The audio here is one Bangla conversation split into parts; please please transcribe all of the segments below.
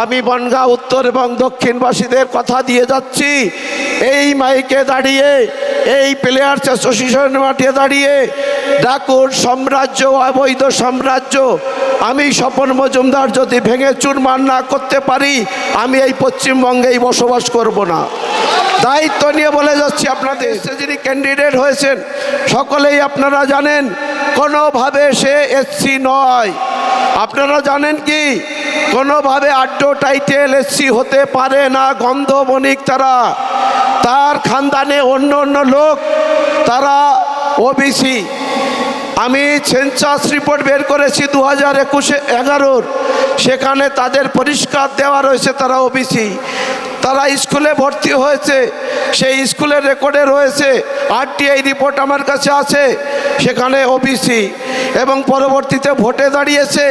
আমি বনগাঁ উত্তর এবং দক্ষিণবাসীদের কথা দিয়ে যাচ্ছি, এই মাইকে দাঁড়িয়ে, এই প্লেয়ার্স অ্যাসোসিয়েশনের মাঠে দাঁড়িয়ে ডাকুর সাম্রাজ্য, অবৈধ সাম্রাজ্য আমি স্বপন মজুমদার যদি ভেঙে চুরমার না করতে পারি, আমি এই পশ্চিমবঙ্গেই বসবাস করব না। দায়িত্ব নিয়ে বলে যাচ্ছি আপনাদের, যিনি ক্যান্ডিডেট হয়েছেন সকলেই আপনারা জানেন কোনোভাবে সে এসসি নয়। আপনারা জানেন কি কোনোভাবে আড্ডো টাইটেল এসসি হতে পারে না, গন্ধ বণিক তারা। তার খানদানে অন্য অন্য লোক তারা ওবিসি। আমি সেন্সাস রিপোর্ট বের করেছি 2011 সেখানে তাদের পরিষ্কার দেওয়া রয়েছে তারা ওবিসি। তারা স্কুলে ভর্তি হয়েছে, সেই স্কুলের রেকর্ডে রয়েছে, আরটিআই রিপোর্ট আমার কাছে আছে, সেখানে ওবিসি। এবং পরবর্তীতে ভোটে দাঁড়িয়েছে,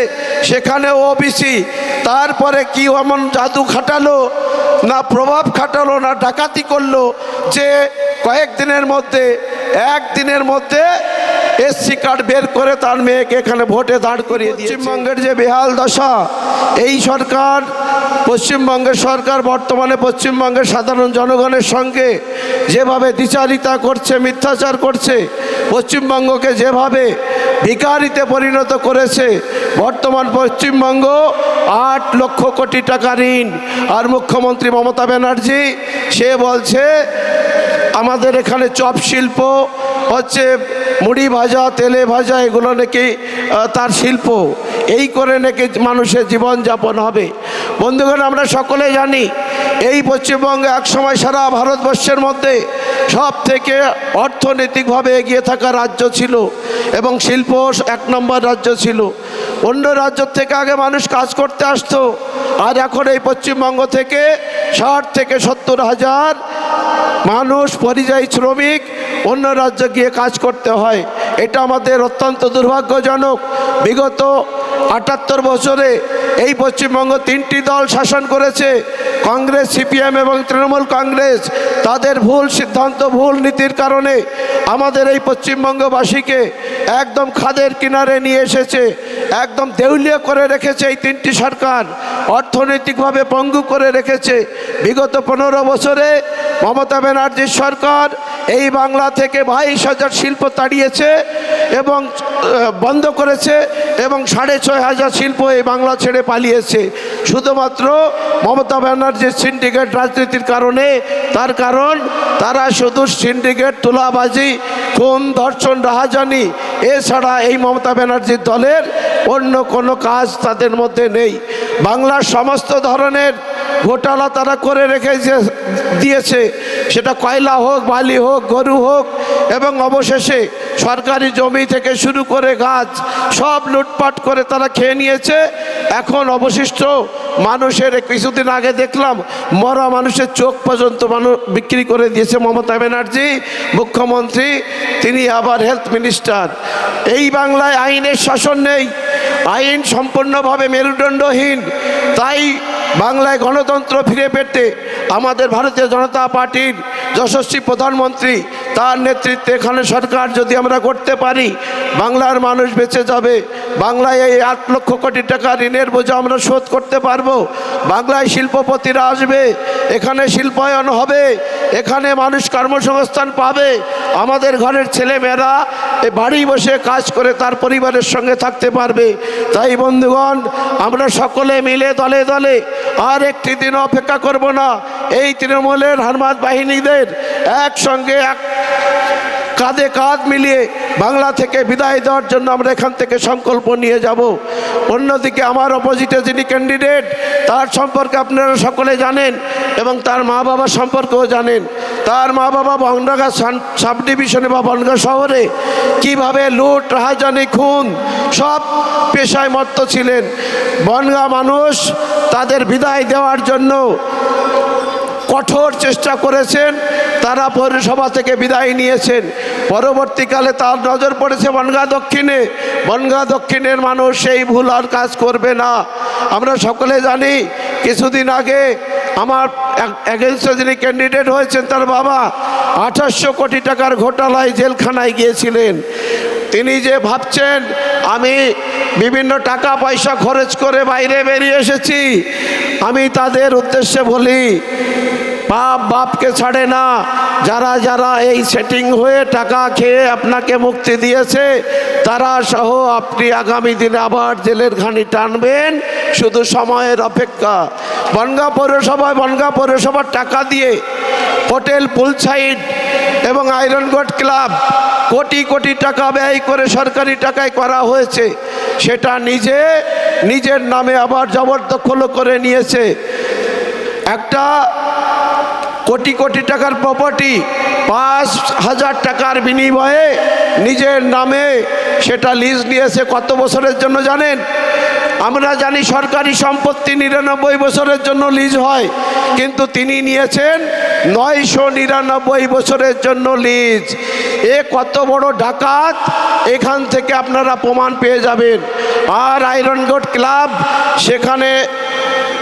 সেখানেও ওবিসি। তারপরে কি এমন জাদু খাটালো না প্রভাব খাটালো না ডাকাতি করলো যে কয়েকদিনের মধ্যে, একদিনের মধ্যে এসসি কার্ড বের করে তার মেয়েকে এখানে ভোটে দাঁড় করিয়ে দিয়েছে। পশ্চিমবঙ্গের যে বেহাল দশা, এই সরকার, পশ্চিমবঙ্গের সরকার বর্তমানে পশ্চিমবঙ্গের সাধারণ জনগণের সঙ্গে যেভাবে দ্বিচারিতা করছে, মিথ্যাচার করছে, পশ্চিমবঙ্গকে যেভাবে ভিখারিতে পরিণত করেছে, বর্তমান পশ্চিমবঙ্গ 8 লক্ষ কোটি টাকা ঋণ। আর মুখ্যমন্ত্রী মমতা ব্যানার্জি সে বলছে আমাদের এখানে চপ শিল্প হচ্ছে, মুড়ি ভাজা, তেলে ভাজা, এগুলো নাকি তার শিল্প, এই করে নাকি মানুষের জীবনযাপন হবে। বন্ধুগণ, আমরা সকলে জানি এই পশ্চিমবঙ্গে একসময় সারা ভারতবর্ষের মধ্যে সব থেকে অর্থনৈতিকভাবে এগিয়ে থাকা রাজ্য ছিল এবং শিল্প 1 নম্বর রাজ্য ছিল। অন্য রাজ্য থেকে আগে মানুষ কাজ করতে আসতো, আর এখন এই পশ্চিমবঙ্গ থেকে 60 থেকে 70 হাজার মানুষ পরিযায়ী শ্রমিক অন্য রাজ্যে গিয়ে কাজ করতে হয়। এটা আমাদের অত্যন্ত দুর্ভাগ্যজনক। বিগত 78 বছরে এই পশ্চিমবঙ্গ 3টি দল শাসন করেছে, কংগ্রেস, সিপিএম এবং তৃণমূল কংগ্রেস। তাদের ভুল সিদ্ধান্ত, ভুল নীতির কারণে আমাদের এই পশ্চিমবঙ্গবাসীকে একদম খাদের কিনারে নিয়ে এসেছে, একদম দেউলিয়া করে রেখেছে এই 3টি সরকার, অর্থনৈতিকভাবে পঙ্গু করে রেখেছে। বিগত 15 বছরে মমতা ব্যানার্জির সরকার এই বাংলা থেকে 22,000 শিল্প তাড়িয়েছে এবং বন্ধ করেছে, এবং 6,500 শিল্প এই বাংলা ছেড়ে পালিয়েছে শুধুমাত্র মমতা ব্যানার্জির সিন্ডিকেট রাজনীতির কারণে। তার কারণ তারা শুধু সিন্ডিকেট, তোলাবাজি, খুন, ধর্ষণ, রাহাজানি, এছাড়া এই মমতা ব্যানার্জির দলের অন্য কোনো কাজ তাদের মধ্যে নেই। বাংলার সমস্ত ধরনের ঘোটালা তারা করে রেখে দিয়েছে, সেটা কয়লা হোক, বালি হোক, গরু হোক, এবং অবশেষে সরকারি জমি থেকে শুরু করে গাছ সব লুটপাট করে তারা খেয়ে নিয়েছে। এখন অবশিষ্ট মানুষের, কিছুদিন আগে দেখলাম মরা মানুষের চোখ পর্যন্ত মানুষ বিক্রি করে দিয়েছে মমতা ব্যানার্জি মুখ্যমন্ত্রী, তিনি আবার হেলথ মিনিস্টার। এই বাংলায় আইনের শাসন নেই, আইন সম্পূর্ণভাবে মেরুদণ্ডহীন। তাই বাংলায় গণতন্ত্র ফিরে পেতে আমাদের ভারতীয় জনতা পার্টির যশস্বী প্রধানমন্ত্রী, তার নেতৃত্বে এখানে সরকার যদি আমরা করতে পারি, বাংলার মানুষ বেঁচে যাবে। বাংলায় এই 8 লক্ষ কোটি টাকা ঋণের বোঝা আমরা শোধ করতে পারবো। বাংলায় শিল্পপতিরা আসবে, এখানে শিল্পায়ন হবে, এখানে মানুষ কর্মসংস্থান পাবে। আমাদের ঘরের ছেলেমেয়েরা বাড়ি বসে কাজ করে তার পরিবারের সঙ্গে থাকতে পারবে। তাই বন্ধুগণ, আমরা সকলে মিলে দলে দলে আর একটি দিন অপেক্ষা করব না। এই তৃণমূলের হারমাত বাহিনীদের একসঙ্গে কাঁধে কাঁধ মিলিয়ে বাংলা থেকে বিদায় দেওয়ার জন্য আমরা এখান থেকে সংকল্প নিয়ে যাব। অন্যদিকে আমার অপোজিটে যিনি ক্যান্ডিডেট, তার সম্পর্কে আপনারা সকলে জানেন এবং তার মা বাবা সম্পর্কেও জানেন। তার মা বাবা বনগাঁ সাব ডিভিশনে বা বনগাঁ শহরে কিভাবে লুট, রাহাজানি, খুন সব পেশায় মত্ত ছিলেন। বনগাঁ মানুষ তাদের বিদায় দেওয়ার জন্য কঠোর চেষ্টা করেছেন, তারা পৌরসভা থেকে বিদায় নিয়েছেন। পরবর্তীকালে তার নজর পড়েছে বনগাঁ দক্ষিণে। বনগাঁ দক্ষিণের মানুষ সেই ভুল আর কাজ করবে না। আমরা সকলে জানি কিছুদিন আগে আমার এগেনস্টে যিনি ক্যান্ডিডেট হয়েছেন তার বাবা 2800 কোটি টাকার ঘোটালায় জেলখানায় গিয়েছিলেন। তিনি যে ভাবছেন আমি বিভিন্ন টাকা পয়সা খরচ করে বাইরে বেরিয়ে এসেছি, আমি তাদের উদ্দেশ্যে বলি বাপ বাপকে ছাড়ে না। যারা যারা এই সেটিং হয়ে টাকা খেয়ে আপনাকে মুক্তি দিয়েছে তারা সহ আপনি আগামী দিনে আবার জেলের ঘানি টানবেন, শুধু সময়ের অপেক্ষা। বনগাঁ পৌরসভার টাকা দিয়ে হোটেল পুলসাইড এবং iron goat club crore crore টাকা ব্যয় করে সরকারি টাকায় করা হয়েছে, সেটা নিজের নামে আবার জবরদখল করে নিয়েছে। একটা কোটি কোটি টাকার প্রপার্টি 5,000 টাকার বিনিময়ে নিজের নামে সেটা লিজ নিয়েছে। কত বছরের জন্য জানেন? আমরা জানি সরকারি সম্পত্তি 99 বছরের জন্য লিজ হয়, কিন্তু তিনি নিয়েছেন 999 বছরের জন্য লিজ। এ কত বড় ডাকাত, এখান থেকে আপনারা প্রমাণ পেয়ে যাবেন। আর আয়রন গোট ক্লাব, সেখানে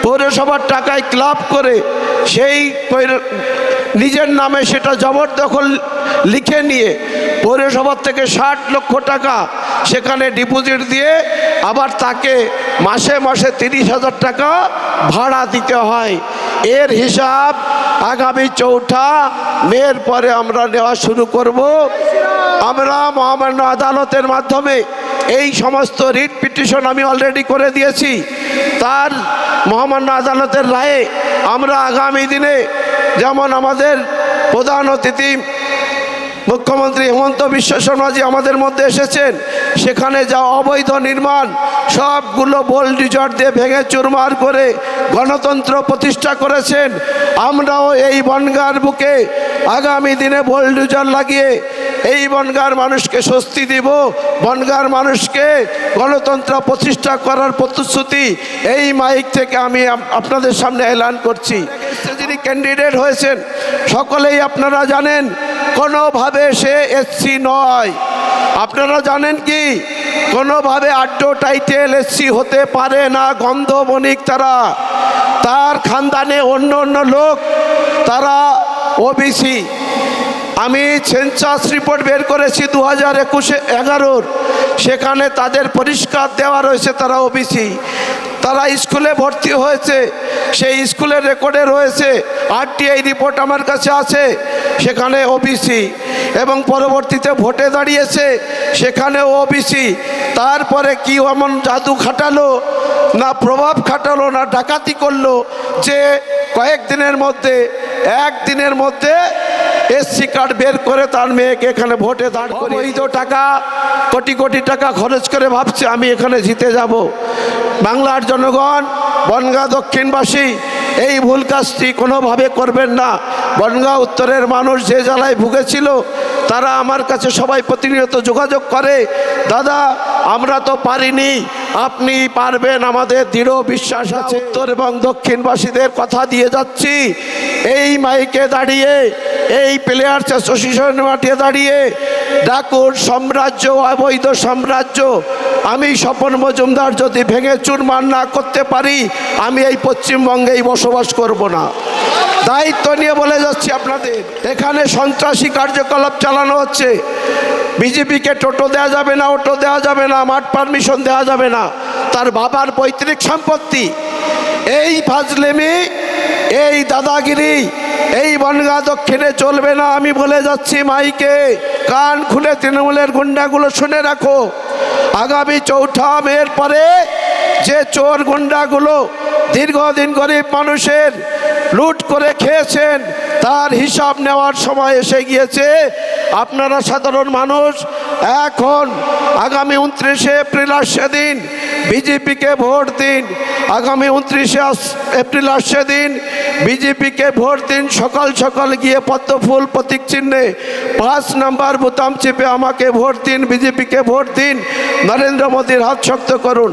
পৌরসভার টাকায় ক্লাব করে সেই নিজের নামে সেটা জবরদখল লিখে নিয়ে পৌরসভার থেকে 60 লক্ষ টাকা সেখানে ডিপোজিট দিয়ে আবার তাকে মাসে মাসে 30,000 টাকা ভাড়া দিতে হয়। এর হিসাব আগামী 4 মের পরে আমরা নেওয়া শুরু করব। আমরা মহামান্য আদালতের মাধ্যমে এই সমস্ত রিট পিটিশন আমি অলরেডি করে দিয়েছি। তার মহামান্য আদালতের রায়ে আমরা আগামী দিনে, যেমন আমাদের প্রধান অতিথি মুখ্যমন্ত্রী হেমন্ত বিশ্ব শর্মাজি আমাদের মধ্যে এসেছেন, সেখানে যা অবৈধ নির্মাণ সবগুলো বোলডোজার দিয়ে ভেঙে চুরমার করে গণতন্ত্র প্রতিষ্ঠা করেছেন। আমরাও এই বনগাঁর বুকে আগামী দিনে বোলডোজার লাগিয়ে এই বনগাঁর মানুষকে স্বস্তি দিব। বনগাঁর মানুষকে গণতন্ত্র প্রতিষ্ঠা করার প্রতিশ্রুতি এই মাইক থেকে আমি আপনাদের সামনে এলান করছি। যিনি ক্যান্ডিডেট হয়েছেন সকলেই আপনারা জানেন, কোনোভাবে সে এসসি নয়। আপনারা জানেন কি, কোনোভাবে আড্ড টাইটেল এসসি হতে পারে না। গন্ধ বণিক তারা, তার খানদানে অন্য অন্য লোক, তারা ওবিসি। আমি সেন্সাস রিপোর্ট বের করেছি 2011 সেখানে তাদের পরিষ্কার দেওয়া রয়েছে তারা ওবিসি। তারা স্কুলে ভর্তি হয়েছে, সেই স্কুলের রেকর্ডে রয়েছে, আরটিআই রিপোর্ট আমার কাছে আছে, সেখানে ওবিসি। এবং পরবর্তীতে ভোটে দাঁড়িয়েছে, সেখানেও ওবিসি। তারপরে কি এমন জাদু খাটালো, না প্রভাব খাটালো, না ডাকাতি করলো যে কয়েকদিনের মধ্যে, একদিনের মধ্যে এসসি কার্ড বের করে তার মেয়েকে এখানে ভোটে দাঁড় করে টাকা কোটি কোটি টাকা খরচ করে ভাবছে আমি এখানে জিতে যাব। বাংলার জনগণ, বনগাঁ দক্ষিণবাসী, এই ভুল কাজটি কোনোভাবে করবেন না। বনগাঁ উত্তরের মানুষ যে জ্বালায় ভুগেছিল, তারা আমার কাছে সবাই প্রতিনিয়ত যোগাযোগ করে, দাদা আমরা তো পারিনি, আপনি পারবেন, আমাদের দৃঢ় বিশ্বাস আছে। উত্তর এবং দক্ষিণবাসীদের কথা দিয়ে যাচ্ছি, এই মাইকে দাঁড়িয়ে, এই প্লেয়ার্স অ্যাসোসিয়েশন মাঠে দাঁড়িয়ে ডাকুর সাম্রাজ্য, অবৈধ সাম্রাজ্য আমি স্বপন মজুমদার যদি ভেঙে চুরমার না করতে পারি, আমি এই পশ্চিমবঙ্গেই বসবাস করব না। দায়িত্ব নিয়ে বলে যাচ্ছি আপনাদের, এখানে সন্ত্রাসী কার্যকলাপ চালানো হচ্ছে। বিজেপিকে টোটো দেওয়া যাবে না, অটো দেওয়া যাবে না, মাঠ পারমিশন দেওয়া যাবে না, তার বাবার পৈতৃক সম্পত্তি। এই ফাজলেমি, এই দাদাগিরি এই বনগাঁ দক্ষিণে চলবে না। আমি বলে যাচ্ছি মাইকে, কান খুলে তৃণমূলের গুন্ডাগুলো শুনে রাখো, আগামী 4 মের পরে যে চোর গুন্ডাগুলো দীর্ঘদিন গরিব মানুষের লুট করে খেয়েছেন, তার হিসাব নেওয়ার সময় এসে গিয়েছে। আপনারা সাধারণ মানুষ এখন আগামী 29 এপ্রিল আসছে দিন, বিজেপিকে ভোট দিন। আগামী 29 এপ্রিল আসছে দিন, বিজেপিকে ভোট দিন। সকাল সকাল গিয়ে পদ্ম ফুল প্রতীক চিহ্নে 5 নম্বর বোতাম চেপে আমাকে ভোট দিন, বিজেপিকে ভোট দিন, নরেন্দ্র মোদীর হাত শক্ত করুন।